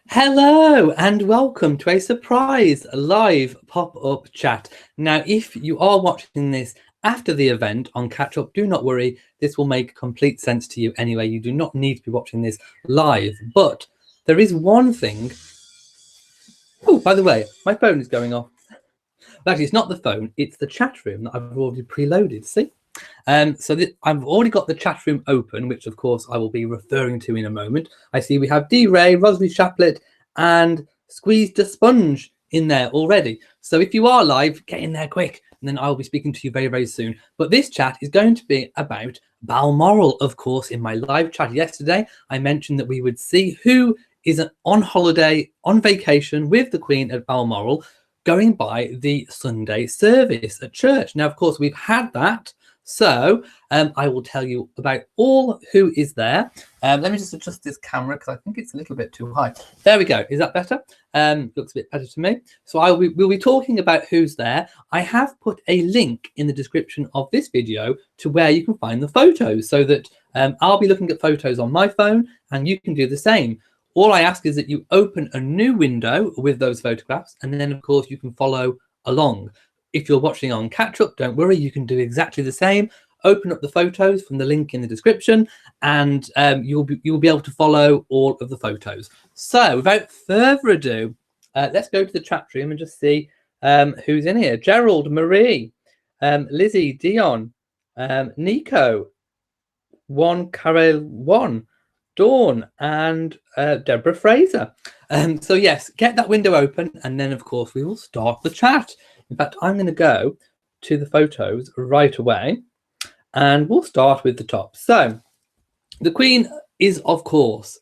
Hello and welcome to a surprise live pop-up chat. Now, if you are watching this after the event on Catch Up, do not worry. This will make complete sense to you anyway. You do not need to be watching this live. But there is one thing. Oh, by the way, my phone is going off. Actually, it's not the phone. It's the chat room that I've already preloaded. See? I've already got the chat room open, which of course I will be referring to in a moment. I see we have D Ray, Rosemary Chaplet, and Squeezed a Sponge in there already. So if you are live, get in there quick, and then I'll be speaking to you very, very soon. But this chat is going to be about Balmoral, of course. In my live chat yesterday, I mentioned that we would see who is on holiday, on vacation with the Queen at Balmoral, going by the Sunday service at church. Now, of course, we've had that. So I will tell you about all who is there. Let me just adjust this camera because I think it's a little bit too high. There we go. Is that better? Looks a bit better to me. So we'll be talking about who's there. I have put a link in the description of this video to where you can find the photos so that I'll be looking at photos on my phone and you can do the same. All I ask is that you open a new window with those photographs, and then, of course, you can follow along. If you're watching on Catch Up, don't worry, you can do exactly the same. Open up the photos from the link in the description, and you'll be able to follow all of the photos. So, without further ado, let's go to the chat room and just see who's in here. Gerald, Marie, Lizzie, Dion, Nico, Carol, Dawn, and Deborah Fraser. So yes, get that window open, and then of course we will start the chat. In fact, I'm going to go to the photos right away, and we'll start with the top. So the Queen is, of course,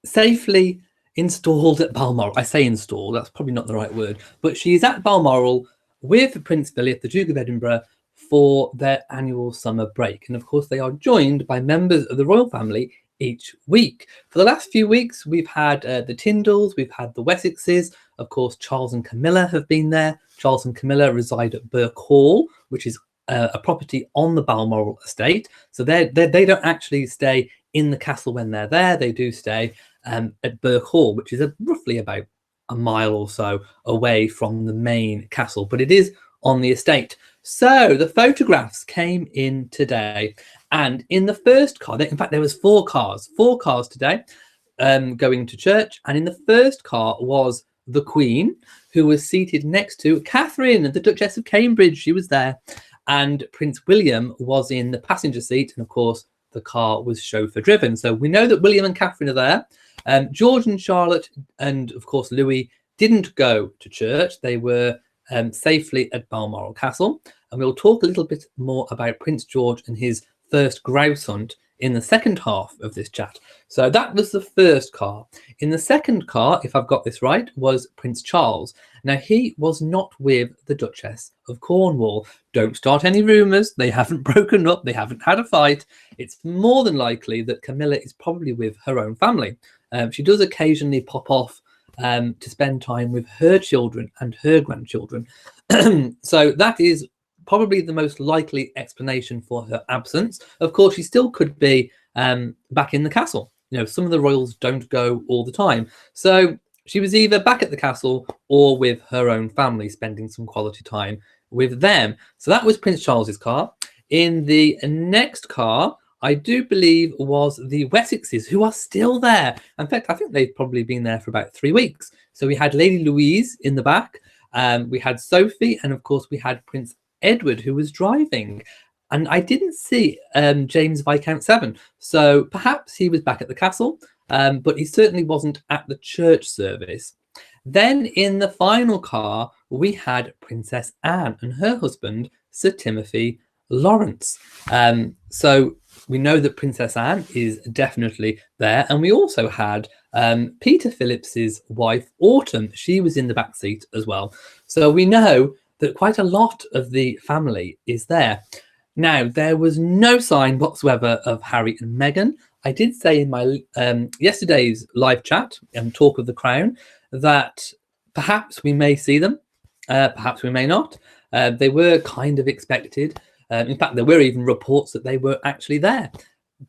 safely installed at Balmoral. I say installed, that's probably not the right word, but she is at Balmoral with Prince Philip, the Duke of Edinburgh, for their annual summer break. And of course, they are joined by members of the royal family each week. For the last few weeks, we've had the Tyndalls, we've had the Wessexes. Of course, Charles and Camilla have been there. Charles and Camilla reside at Burke Hall, which is a property on the Balmoral estate. So they don't actually stay in the castle when they're there. They do stay at Burke Hall, which is roughly about a mile or so away from the main castle, but it is on the estate. So the photographs came in today, and in the first car, in fact, there was four cars today going to church, and in the first car was the Queen, who was seated next to Catherine, the Duchess of Cambridge. She was there, and Prince William was in the passenger seat, and of course, the car was chauffeur driven. So we know that William and Catherine are there. George and Charlotte, and of course Louis, didn't go to church. They were safely at Balmoral Castle, and we'll talk a little bit more about Prince George and his first grouse hunt in the second half of this chat. So that was the first car. In the second car, if I've got this right, was Prince Charles. Now, he was not with the Duchess of Cornwall. Don't start any rumours. They haven't broken up. They haven't had a fight. It's more than likely that Camilla is probably with her own family. She does occasionally pop off to spend time with her children and her grandchildren. So that is probably the most likely explanation for her absence. Of course, she still could be back in the castle. You know, some of the royals don't go all the time. So she was either back at the castle or with her own family, spending some quality time with them. So that was Prince Charles's car. In the next car, I do believe was the Wessexes, who are still there. In fact, I think they've probably been there for about 3 weeks. So we had Lady Louise in the back, we had Sophie, and of course we had Prince Edward, who was driving. And I didn't see James Viscount Severn, so perhaps he was back at the castle, but he certainly wasn't at the church service. Then in the final car, we had Princess Anne and her husband, Sir Timothy Lawrence. So we know that Princess Anne is definitely there. And we also had Peter Phillips's wife, Autumn. She was in the back seat as well. So we know that quite a lot of the family is there. Now, there was no sign whatsoever of Harry and Meghan. I did say in my yesterday's live chat and Talk of the Crown that perhaps we may see them, perhaps we may not. They were kind of expected. In fact, there were even reports that they were actually there,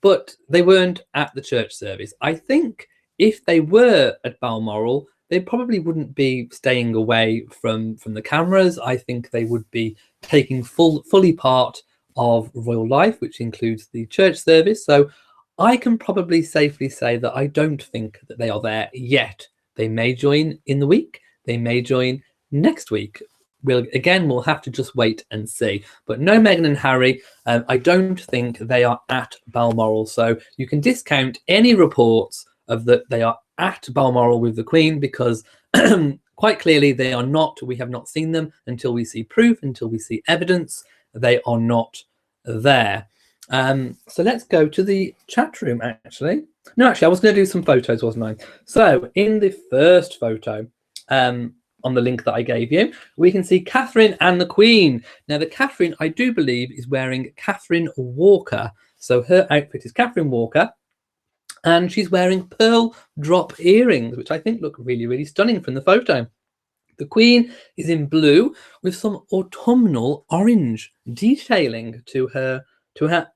but they weren't at the church service. I think if they were at Balmoral, they probably wouldn't be staying away from the cameras. I think they would be taking fully part of royal life, which includes the church service. So I can probably safely say that I don't think that they are there yet. They may join in the week. They may join next week. We'll have to just wait and see. But no, Meghan and Harry, I don't think they are at Balmoral. So you can discount any reports of that they are at Balmoral with the Queen, because quite clearly they are not. We have not seen them until we see proof, until we see evidence. They are not there. So let's go to the chat room, actually. No, actually, I was going to do some photos, wasn't I? So in the first photo, on the link that I gave you, we can see Catherine and the Queen. Now, the Catherine, I do believe, is wearing Catherine Walker. So her outfit is Catherine Walker, and she's wearing pearl drop earrings, which I think look really, really stunning from the photo. The Queen is in blue with some autumnal orange detailing to her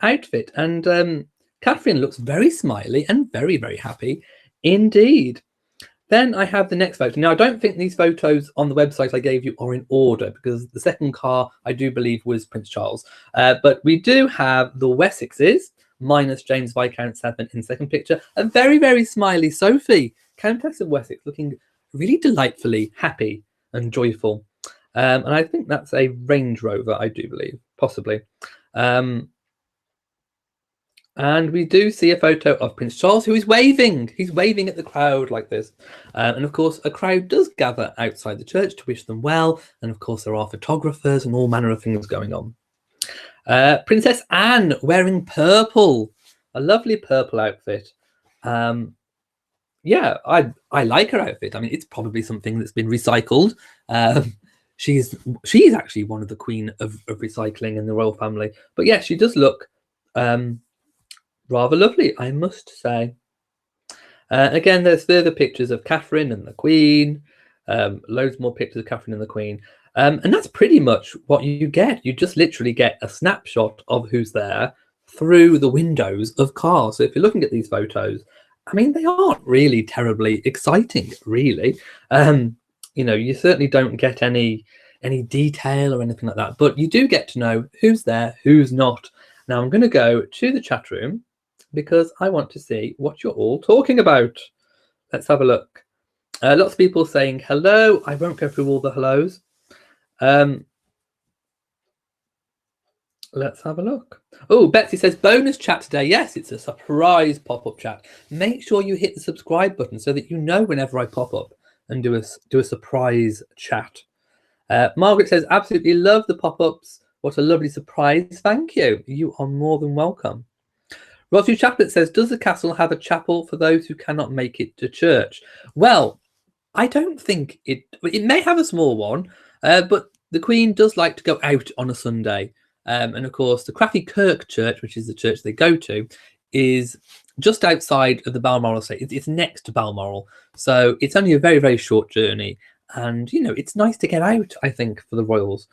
outfit, and Catherine looks very smiley and very, very happy indeed. Then I have the next photo. Now, I don't think these photos on the website I gave you are in order, because the second car, I do believe, was Prince Charles. But we do have the Wessexes, minus James Viscount 7 in second picture. A very, very smiley Sophie, Countess of Wessex, looking really delightfully happy and joyful. And I think that's a Range Rover, I do believe, possibly. And we do see a photo of Prince Charles, who is waving. He's waving at the crowd like this. And of course, a crowd does gather outside the church to wish them well. And of course, there are photographers and all manner of things going on. Princess Anne wearing purple, a lovely purple outfit. Yeah, I like her outfit. I mean, it's probably something that's been recycled. She's actually one of the queen of recycling in the royal family. But yeah, she does look rather lovely, I must say. Again, there's further pictures of Catherine and the Queen, loads more pictures of Catherine and the Queen. And that's pretty much what you get. You just literally get a snapshot of who's there through the windows of cars. So if you're looking at these photos, I mean, they aren't really terribly exciting, really. You know, you certainly don't get any detail or anything like that, but you do get to know who's there, who's not. Now I'm going to go to the chat room, because I want to see what you're all talking about. Let's have a look. Lots of people saying hello. I won't go through all the hellos. Let's have a look. Oh, Betsy says bonus chat today. Yes, it's a surprise pop-up chat. Make sure you hit the subscribe button so that you know whenever I pop up and do a surprise chat. Margaret says absolutely love the pop-ups. What a lovely surprise. Thank you. You are more than welcome. Roger Chaplet says, does the castle have a chapel for those who cannot make it to church? Well, I don't think it may have a small one, but the Queen does like to go out on a Sunday. And of course, the Craffy Kirk Church, which is the church they go to, is just outside of the Balmoral estate. It's next to Balmoral. So it's only a very, very short journey. And, you know, it's nice to get out, I think, for the royals.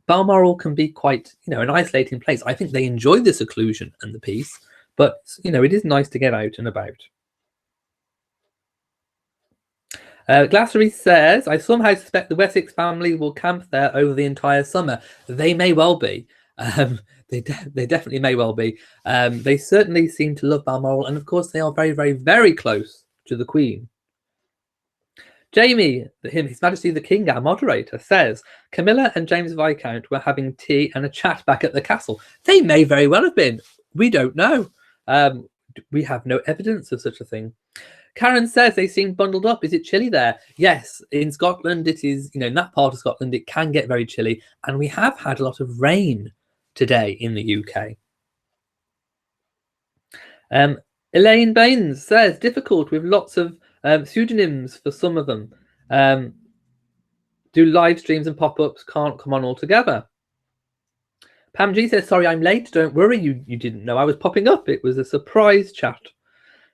Balmoral can be quite, you know, an isolating place. I think they enjoy the seclusion and the peace. But, you know, it is nice to get out and about. Glassery says, I somehow suspect the Wessex family will camp there over the entire summer. They may well be. They definitely may well be. They certainly seem to love Balmoral. And, of course, they are very, very, very close to the Queen. Jamie, His Majesty the King, our moderator, says, Camilla and James Viscount were having tea and a chat back at the castle. They may very well have been. We don't know. We have no evidence of such a thing. Karen says they seem bundled up. Is it chilly there? Yes, in Scotland it is, you know, in that part of Scotland it can get very chilly, and we have had a lot of rain today in the UK. Elaine Baines says, difficult with lots of pseudonyms for some of them. Do live streams and pop-ups can't come on all together. Pam G says, sorry, I'm late. Don't worry, you didn't know I was popping up. It was a surprise chat.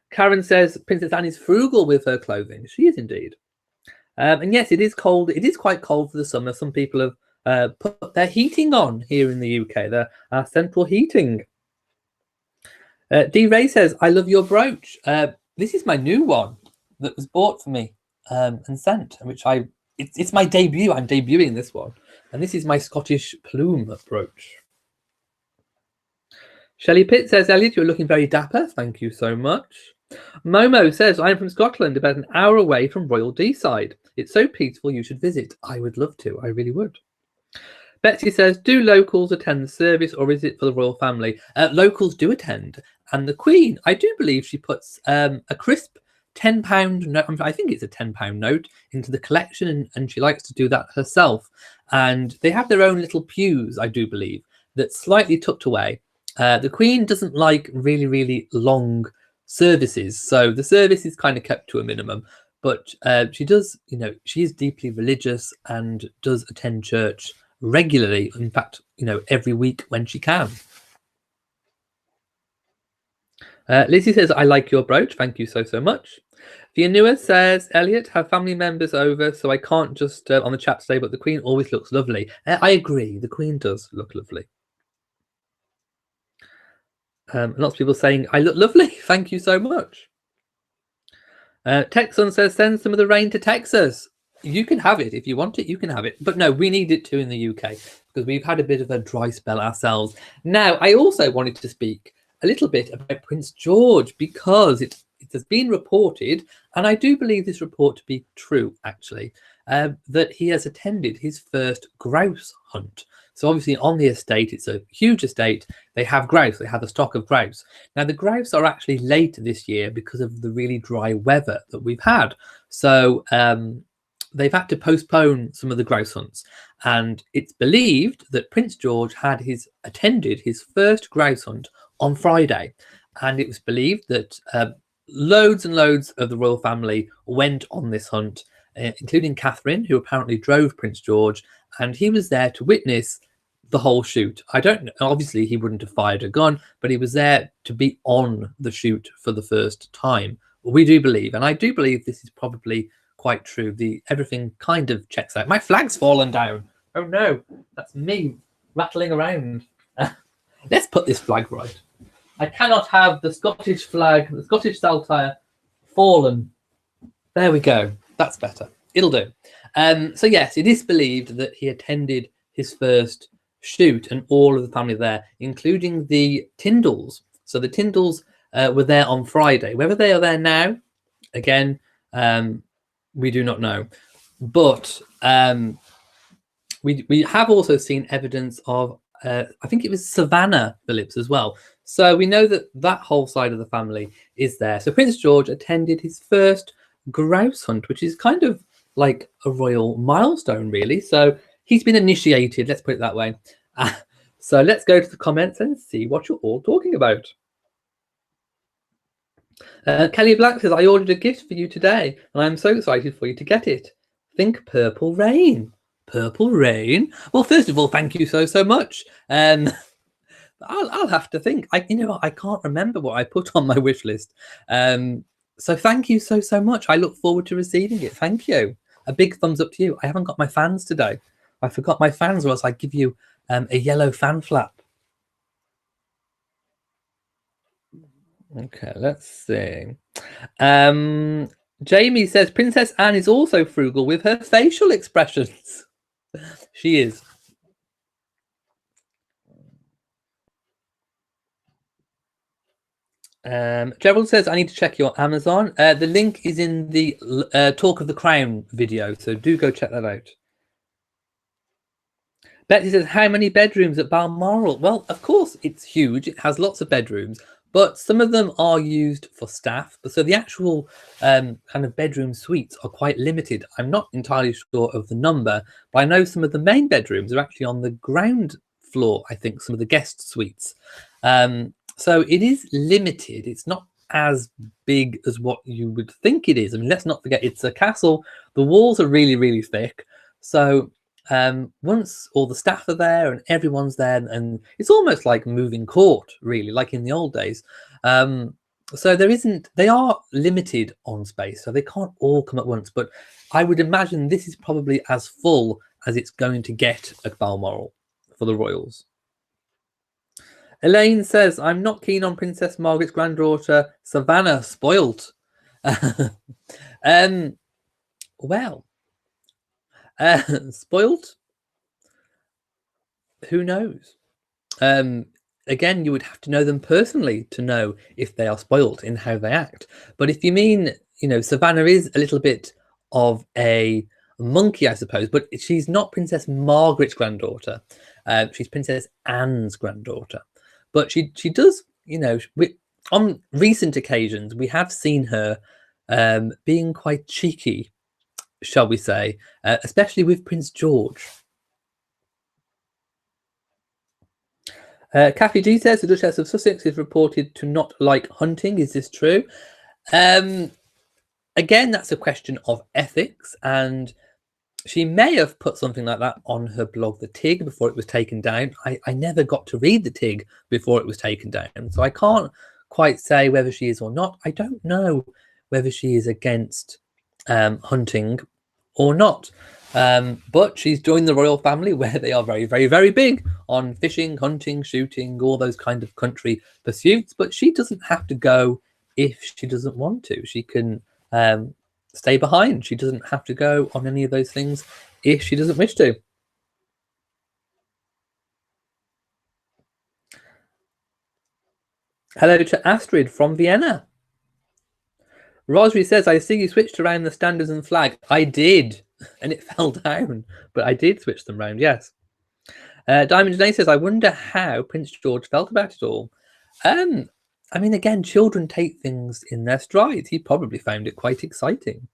Karen says, Princess Anne is frugal with her clothing. She is indeed. And yes, it is cold. It is quite cold for the summer. Some people have put their heating on here in the UK. There are central heating. D. Ray says, I love your brooch. This is my new one that was bought for me and sent, which it's my debut. I'm debuting this one, and this is my Scottish plume brooch. Shelley Pitt says, Elliot, you're looking very dapper. Thank you so much. Momo says, I'm from Scotland, about an hour away from Royal Deeside. It's so peaceful, you should visit. I would love to. I really would. Betsy says, do locals attend the service, or is it for the royal family? Locals do attend. And the Queen, I do believe she puts a crisp £10 note, I think it's a £10 note, into the collection, and she likes to do that herself. And they have their own little pews, I do believe, that's slightly tucked away. The Queen doesn't like really, really long services, so the service is kind of kept to a minimum. But she does, she is deeply religious and does attend church regularly. In fact, every week when she can. Lizzie says, I like your brooch. Thank you so much. Fianua says, Elliot, have family members over, so I can't just on the chat today, but the Queen always looks lovely. I agree. The Queen does look lovely. Lots of people saying, I look lovely. Thank you so much. Texan says, send some of the rain to Texas. You can have it. If you want it, you can have it. But no, we need it too in the UK, because we've had a bit of a dry spell ourselves. Now, I also wanted to speak a little bit about Prince George, because it has been reported, and I do believe this report to be true, actually, that he has attended his first grouse hunt. So obviously on the estate, it's a huge estate. They have grouse. They have a stock of grouse. Now, the grouse are actually late this year because of the really dry weather that we've had. So they've had to postpone some of the grouse hunts. And it's believed that Prince George had attended his first grouse hunt on Friday. And it was believed that loads and loads of the royal family went on this hunt, including Catherine, who apparently drove Prince George, and he was there to witness the whole shoot. I don't know, obviously he wouldn't have fired a gun, but he was there to be on the shoot for the first time. We do believe, and I do believe this is probably quite true. Everything kind of checks out. My flag's fallen down. Oh no, that's me rattling around. Let's put this flag right. I cannot have the Scottish flag, the Scottish saltire, fallen. There we go. That's better. It'll do. So yes, it is believed that he attended his first shoot, and all of the family there, including the Tyndalls. So the Tyndalls were there on Friday. Whether they are there now, again, we do not know. But we have also seen evidence of, I think it was Savannah Phillips as well. So we know that whole side of the family is there. So Prince George attended his first grouse hunt, which is kind of like a royal milestone, really. So he's been initiated, let's put it that way. So let's go to the comments and see what you're all talking about. Kelly Black says, I ordered a gift for you today, and I'm so excited for you to get it. Think Purple Rain. Purple Rain? Well, first of all, thank you so much. I'll have to think. I can't remember what I put on my wish list. So thank you so much. I look forward to receiving it. Thank you. A big thumbs up to you. I haven't got my fans today. I forgot my fans, or else I'd give you a yellow fan flap. Okay, let's see. Jamie says, Princess Anne is also frugal with her facial expressions. She is. Gerald says, I need to check your Amazon. The link is in the Talk of the Crown video, so do go check that out. Betsy says, how many bedrooms at Balmoral? Well, of course, it's huge. It has lots of bedrooms, but some of them are used for staff. So the actual kind of bedroom suites are quite limited. I'm not entirely sure of the number, but I know some of the main bedrooms are actually on the ground floor, I think, some of the guest suites. So it is limited. It's not as big as what you would think it is. I mean, let's not forget, it's a castle. The walls are really, really thick. So once all the staff are there and everyone's there, and it's almost like moving court, really, like in the old days. So they are limited on space, so they can't all come at once. But I would imagine this is probably as full as it's going to get at Balmoral for the royals. Elaine says, I'm not keen on Princess Margaret's granddaughter, Savannah, spoilt. um, well, spoiled? Who knows? Um, Again, you would have to know them personally to know if they are spoilt in how they act. But if you mean, Savannah is a little bit of a monkey, I suppose, but she's not Princess Margaret's granddaughter. She's Princess Anne's granddaughter. But she does, on recent occasions, we have seen her being quite cheeky, shall we say, especially with Prince George. Kathy G says the Duchess of Sussex is reported to not like hunting. Is this true? Again, that's a question of ethics, and she may have put something like that on her blog, The Tig, before it was taken down. I never got to read The Tig before it was taken down, so I can't quite say whether she is or not. I don't know whether she is against hunting or not. But she's joined the royal family where they are very, very, very big on fishing, hunting, shooting, all those kind of country pursuits. But she doesn't have to go if she doesn't want to. She can stay behind. She doesn't have to go on any of those things if she doesn't wish to. Hello to Astrid from Vienna. Rosary says, I see you switched around the standards and flag. I did, and it fell down, but I did switch them around, yes. Diamond Janae says, I wonder how Prince George felt about it all. I mean, again, children take things in their strides. He probably found it quite exciting.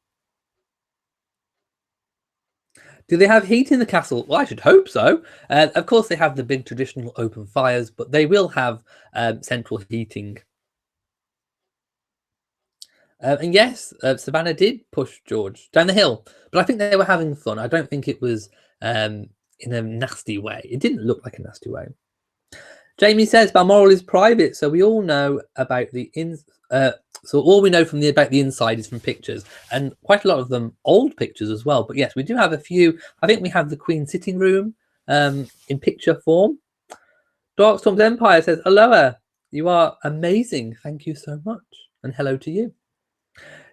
Do they have heat in the castle? Well, I should hope so. Of course, they have the big traditional open fires, but they will have central heating. And yes, Savannah did push George down the hill, but I think they were having fun. I don't think it was in a nasty way. It didn't look like a nasty way. Jamie says Balmoral is private, so we all know about the so all we know about the inside is from pictures, and quite a lot of them old pictures as well. But yes, we do have a few. I think we have the Queen's sitting room in picture form. Darkstorm's Empire says, Aloha, you are amazing. Thank you so much. And hello to you.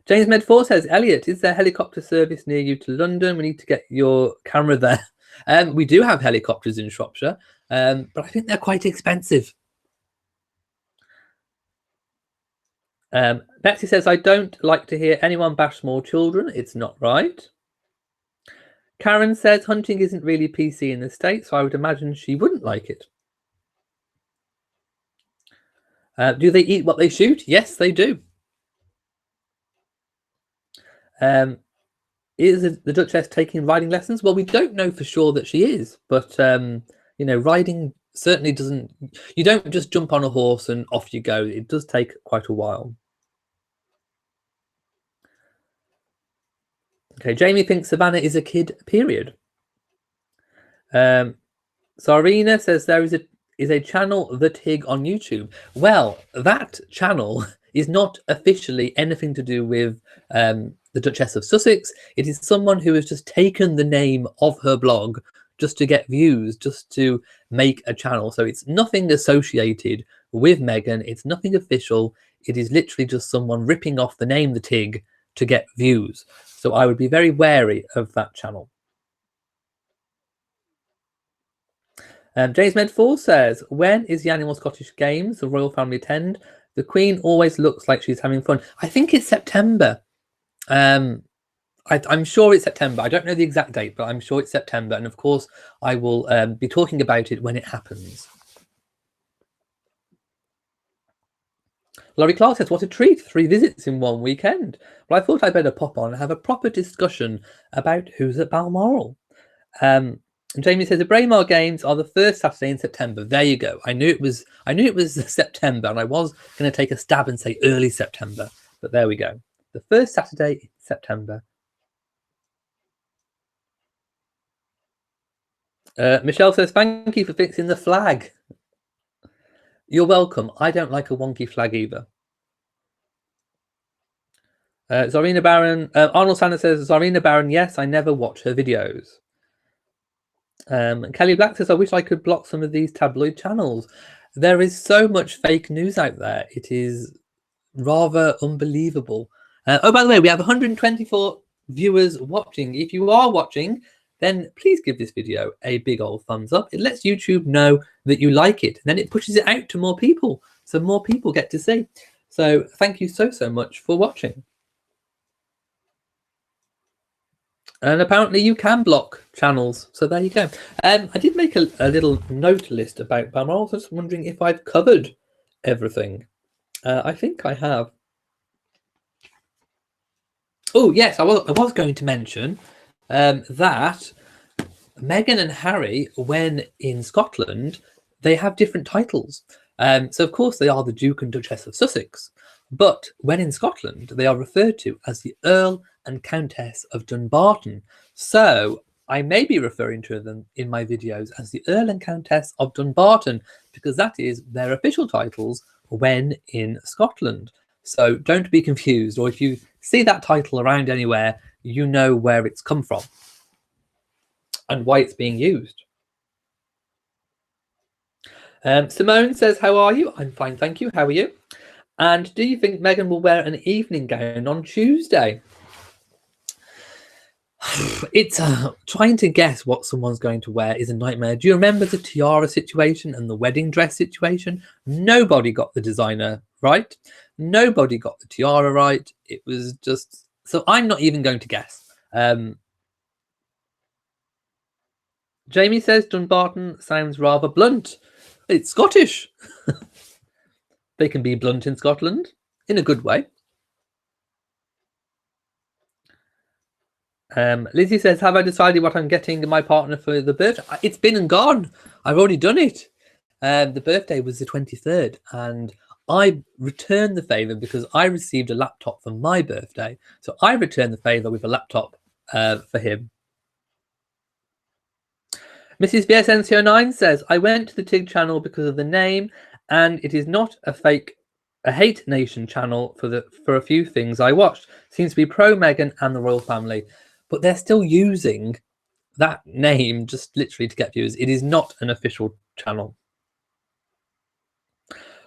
James Med4 says, Elliot, is there helicopter service near you to London? We need to get your camera there. We do have helicopters in Shropshire, but I think they're quite expensive. Betsy says, I don't like to hear anyone bash small children. It's not right. Karen says, hunting isn't really PC in the States, so I would imagine she wouldn't like it. Do they eat what they shoot? Yes, they do. Is the Duchess taking riding lessons? Well, we don't know for sure that she is, but riding certainly doesn't. You don't just jump on a horse and off you go. It does take quite a while. Okay, Jamie thinks Savannah is a kid. Period. Sarina says there is a channel, The Tig, on YouTube. Well, that channel is not officially anything to do with the Duchess of Sussex. It is someone who has just taken the name of her blog just to get views, just to make a channel. So it's nothing associated with Meghan. It's nothing official. It is literally just someone ripping off the name The Tig to get views. So I would be very wary of that channel. James Med4 says, when is the annual Scottish Games the royal family attend? The Queen always looks like she's having fun. I think it's September. I'm sure it's September. I don't know the exact date, but I'm sure it's September. And of course, I will be talking about it when it happens. Laurie Clark says, what a treat. 3 visits in 1 weekend. Well, I thought I'd better pop on and have a proper discussion about who's at Balmoral. And Jamie says the Braemar Games are the first Saturday in September. There you go. I knew it was September, and I was going to take a stab and say early September, but there we go. The first Saturday in September. Michelle says, thank you for fixing the flag. You're welcome. I don't like a wonky flag either. Zarina Barron, Arnold Sanders says, Zarina Barron, yes, I never watch her videos. Kelly Black says, I wish I could block some of these tabloid channels. There is so much fake news out there. It is rather unbelievable Oh, by the way, we have 124 viewers watching. If you are watching, then please give this video a big old thumbs up. It lets YouTube know that you like it, and then it pushes it out to more people, so more people get to see. So thank you so much for watching. And apparently you can block channels, so there you go. I did make a little note list about Balmoral. I was just wondering if I've covered everything. I think I have. Oh yes, I was going to mention that Meghan and Harry, when in Scotland, they have different titles. So of course they are the Duke and Duchess of Sussex, but when in Scotland, they are referred to as the Earl and Countess of Dunbarton. So I may be referring to them in my videos as the Earl and Countess of Dunbarton, because that is their official titles when in Scotland. So don't be confused, or if you see that title around anywhere, you know where it's come from and why it's being used. Simone says, how are you? I'm fine, thank you. How are you? And do you think Meghan will wear an evening gown on Tuesday? It's trying to guess what someone's going to wear is a nightmare. Do you remember the tiara situation and the wedding dress situation? Nobody got the designer right. Nobody got the tiara right. It was just... So I'm not even going to guess. Jamie says Dunbarton sounds rather blunt. It's Scottish. They can be blunt in Scotland in a good way. Lizzie says, have I decided what I'm getting my partner for the birthday? It's been and gone. I've already done it. The birthday was the 23rd, and I returned the favour because I received a laptop for my birthday. So I returned the favour with a laptop for him. Mrs. VSNCO9 says, I went to the TIG channel because of the name, and it is not a hate nation channel for a few things I watched. Seems to be pro Meghan and the royal family, but they're still using that name just literally to get views. It is not an official channel.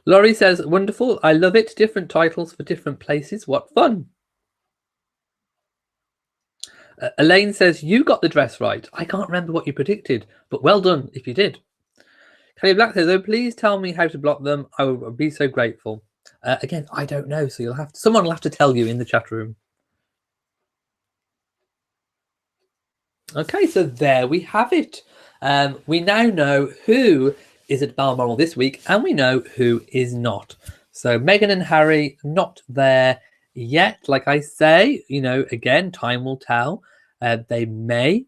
Laurie says, wonderful, I love it. Different titles for different places. What fun. Elaine says, you got the dress right. I can't remember what you predicted, but well done if you did. Kelly Black says, oh, please tell me how to block them. I will be so grateful. Again, I don't know, so someone will have to tell you in the chat room. Okay, so there we have it. We now know who is at Balmoral this week, and we know who is not. So Meghan and Harry not there yet. Like I say, you know, again, time will tell. They may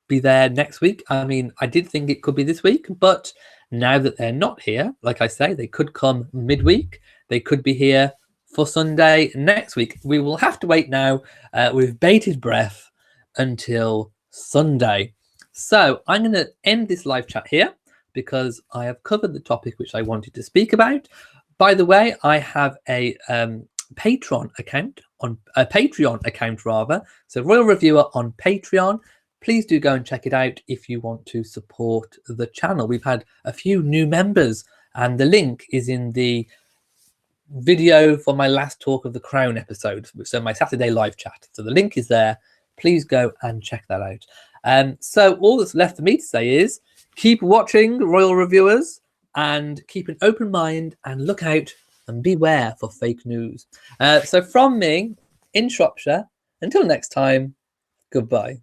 be there next week. I mean, I did think it could be this week, but now that they're not here, like I say, they could come midweek. They could be here for Sunday next week. We will have to wait now with bated breath until Sunday. So I'm going to end this live chat here because I have covered the topic which I wanted to speak about. By the way, I have a Patreon account rather. So Royal Reviewer on Patreon. Please do go and check it out if you want to support the channel. We've had a few new members, and the link is in the video for my last Talk of the Crown episode, so my Saturday live chat. So the link is there. Please go and check that out. So all that's left for me to say is keep watching, Royal Reviewers, and keep an open mind and look out and beware for fake news. So from me in Shropshire, until next time, goodbye.